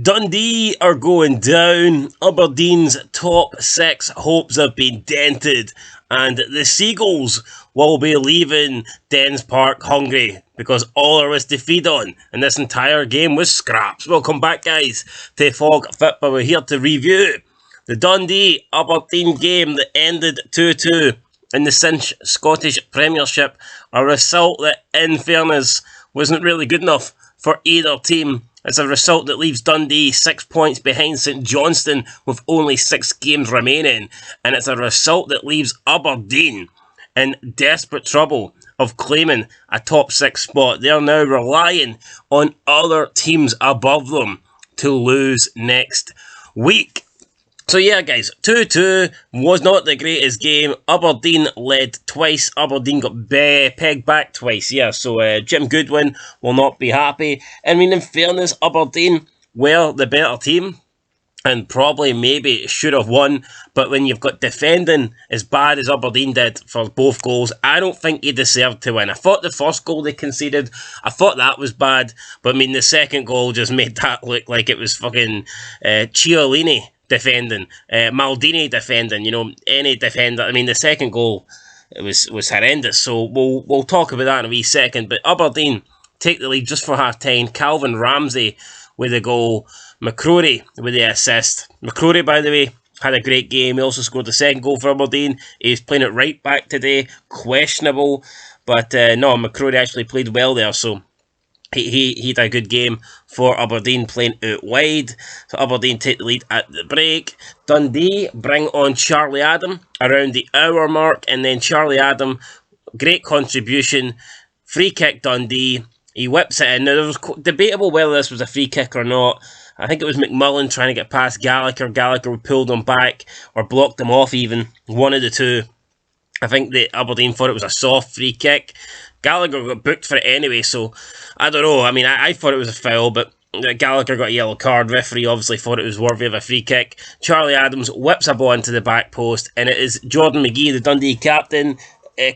Dundee are going down, Aberdeen's top 6 hopes have been dented, and the Seagulls will be leaving Dens Park hungry because all there was to feed on in this entire game was scraps. Welcome back, guys, to Fog Fit, but we're here to review the Dundee Aberdeen game that ended 2-2 in the Cinch Scottish Premiership, a result that, in fairness, wasn't really good enough for either team. It's a result that leaves Dundee 6 points behind St Johnstone with only 6 games remaining. And it's a result that leaves Aberdeen in desperate trouble of claiming a top 6 spot. They're now relying on other teams above them to lose next week. So yeah, guys, 2-2 was not the greatest game. Aberdeen led twice. Aberdeen got pegged back twice, yeah. So Jim Goodwin will not be happy. I mean, in fairness, Aberdeen were the better team and probably maybe should have won. But when you've got defending as bad as Aberdeen did for both goals, I don't think you deserved to win. I thought the first goal they conceded, I thought that was bad. But I mean, the second goal just made that look like it was fucking Chiellini defending, Maldini defending, any defender. I mean, the second goal was horrendous. So we'll talk about that in a wee second. But Aberdeen take the lead just for half time. Calvin Ramsey with a goal, McCrory with the assist. McCrory, by the way, had a great game. He also scored the second goal for Aberdeen. He's playing it right back today, questionable, but no, McCrory actually played well there. So he had a good game for Aberdeen playing out wide. So Aberdeen take the lead at the break. Dundee bring on Charlie Adam around the hour mark, and then Charlie Adam, great contribution, free kick Dundee. He whips it in. Now, there was debatable whether this was a free kick or not. I think it was McMullen trying to get past Gallagher. Gallagher pulled him back or blocked him off even. One of the two. I think the Aberdeen thought it was a soft free kick. Gallagher got booked for it anyway, so I don't know. I mean, I thought it was a foul, but Gallagher got a yellow card. Referee obviously thought it was worthy of a free kick. Charlie Adams whips a ball into the back post, and it is Jordan McGee, the Dundee captain,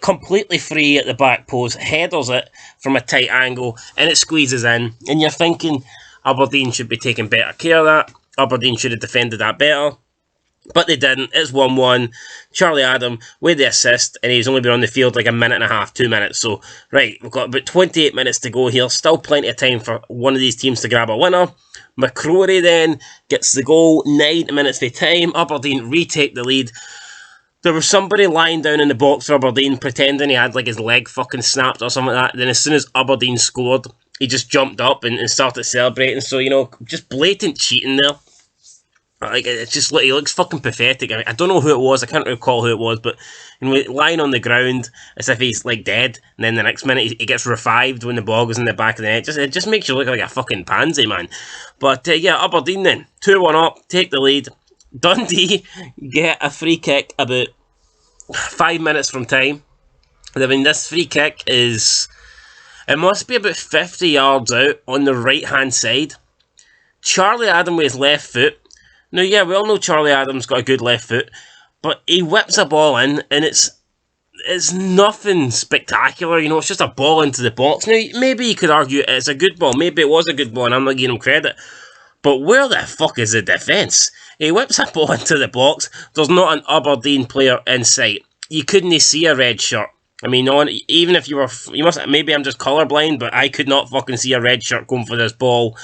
completely free at the back post, headers it from a tight angle, and it squeezes in. And you're thinking Aberdeen should be taking better care of that. Aberdeen should have defended that better. But they didn't. It's 1-1. Charlie Adam with the assist, and he's only been on the field like a minute and a half, 2 minutes. So, right, we've got about 28 minutes to go here. Still plenty of time for one of these teams to grab a winner. McCrory then gets the goal, 9 minutes of time. Aberdeen retake the lead. There was somebody lying down in the box for Aberdeen pretending he had like his leg fucking snapped or something like that. Then as soon as Aberdeen scored, he just jumped up and started celebrating. So, just blatant cheating there. Like, it's just he looks fucking pathetic. I mean, I don't know who it was. I can't recall who it was, but lying on the ground as if he's like dead, and then the next minute he gets revived when the ball goes in the back of the net. It just makes you look like a fucking pansy, man. But yeah, Aberdeen then 2-1 up, take the lead. Dundee get a free kick about 5 minutes from time. I mean, this free kick it must be about 50 yards out on the right hand side. Charlie Adam with his left foot. Now, yeah, we all know Charlie Adams got a good left foot, but he whips a ball in, and it's nothing spectacular, it's just a ball into the box. Now, maybe you could argue it's a good ball, maybe it was a good ball, and I'm not giving him credit, but where the fuck is the defence? He whips a ball into the box, there's not an Aberdeen player in sight. You couldn't see a red shirt. I mean, even if you must, maybe I'm just colourblind, but I could not fucking see a red shirt going for this ball.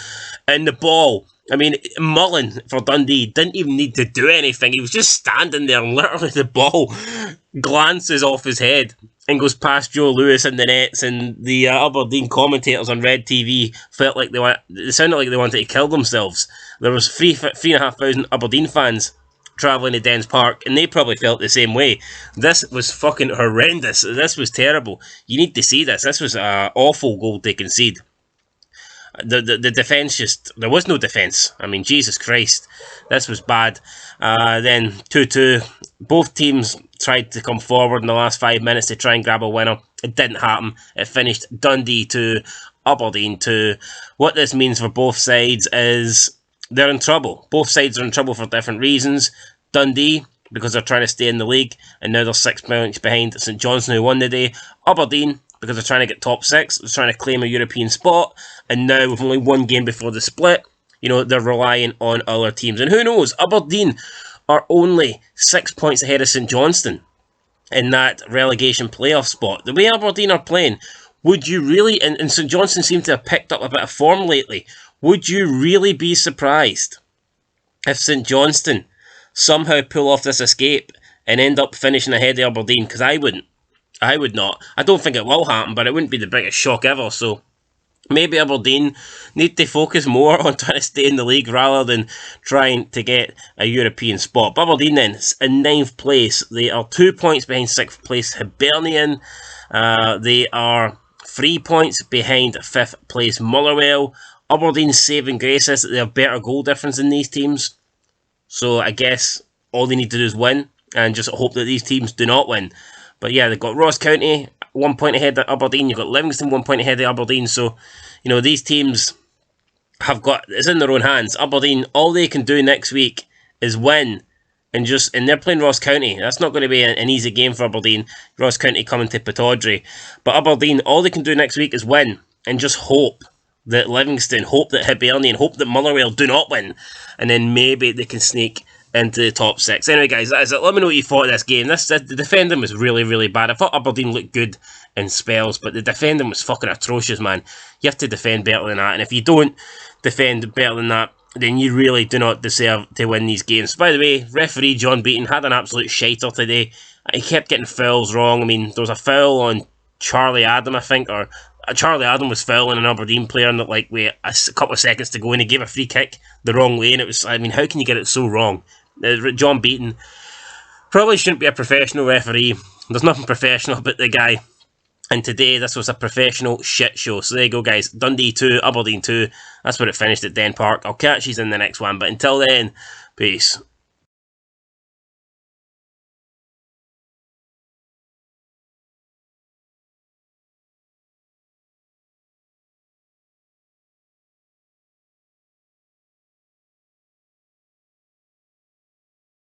And the ball, I mean, Mullen for Dundee didn't even need to do anything. He was just standing there, and literally the ball glances off his head and goes past Joe Lewis in the nets, and the Aberdeen commentators on Red TV felt like they sounded like they wanted to kill themselves. There was 3,500 Aberdeen fans travelling to Dens Park, and they probably felt the same way. This was fucking horrendous. This was terrible. You need to see this. This was an awful goal to concede. The defence there was no defence. I mean, Jesus Christ, this was bad. Then 2-2. Both teams tried to come forward in the last 5 minutes to try and grab a winner. It didn't happen. It finished Dundee 2, Aberdeen 2. What this means for both sides is they're in trouble. Both sides are in trouble for different reasons. Dundee, because they're trying to stay in the league, and now they're 6 points behind St Johnstone, who won the day. Aberdeen, because they're trying to get top 6, they're trying to claim a European spot, and now with only one game before the split, you know, they're relying on other teams. And who knows, Aberdeen are only 6 points ahead of St Johnstone in that relegation playoff spot. The way Aberdeen are playing, would you really, and St Johnstone seem to have picked up a bit of form lately, would you really be surprised if St Johnstone somehow pull off this escape and end up finishing ahead of Aberdeen? Because I wouldn't. I would not. I don't think it will happen, but it wouldn't be the biggest shock ever. So maybe Aberdeen need to focus more on trying to stay in the league rather than trying to get a European spot. But Aberdeen then, in 9th place. They are 2 points behind 6th place Hibernian. They are 3 points behind 5th place Motherwell. Aberdeen's saving grace is that they have better goal difference than these teams. So I guess all they need to do is win and just hope that these teams do not win. But yeah, they've got Ross County 1 point ahead of Aberdeen. You've got Livingston 1 point ahead of Aberdeen. So, you know, these teams have got, it's in their own hands. Aberdeen, all they can do next week is win. And they're playing Ross County. That's not going to be an easy game for Aberdeen. Ross County coming to Pittodrie. But Aberdeen, all they can do next week is win. And just hope that Livingston, hope that Hibernian, hope that Motherwell do not win. And then maybe they can sneak into the top 6. Anyway, guys, that is it. Let me know what you thought of this game. The defending was really, really bad. I thought Aberdeen looked good in spells, but the defending was fucking atrocious, man. You have to defend better than that. And if you don't defend better than that, then you really do not deserve to win these games. By the way, referee John Beaton had an absolute shiter today. He kept getting fouls wrong. I mean, there was a foul on Charlie Adam, I think, or Charlie Adam was fouling an Aberdeen player and like with a couple of seconds to go, and he gave a free kick the wrong way, and it was, I mean, how can you get it so wrong? John Beaton probably shouldn't be a professional referee. There's nothing professional about the guy. And today, this was a professional shit show. So there you go, guys. Dundee 2, Aberdeen 2. That's where it finished at Den Park. I'll catch you in the next one. But until then, peace.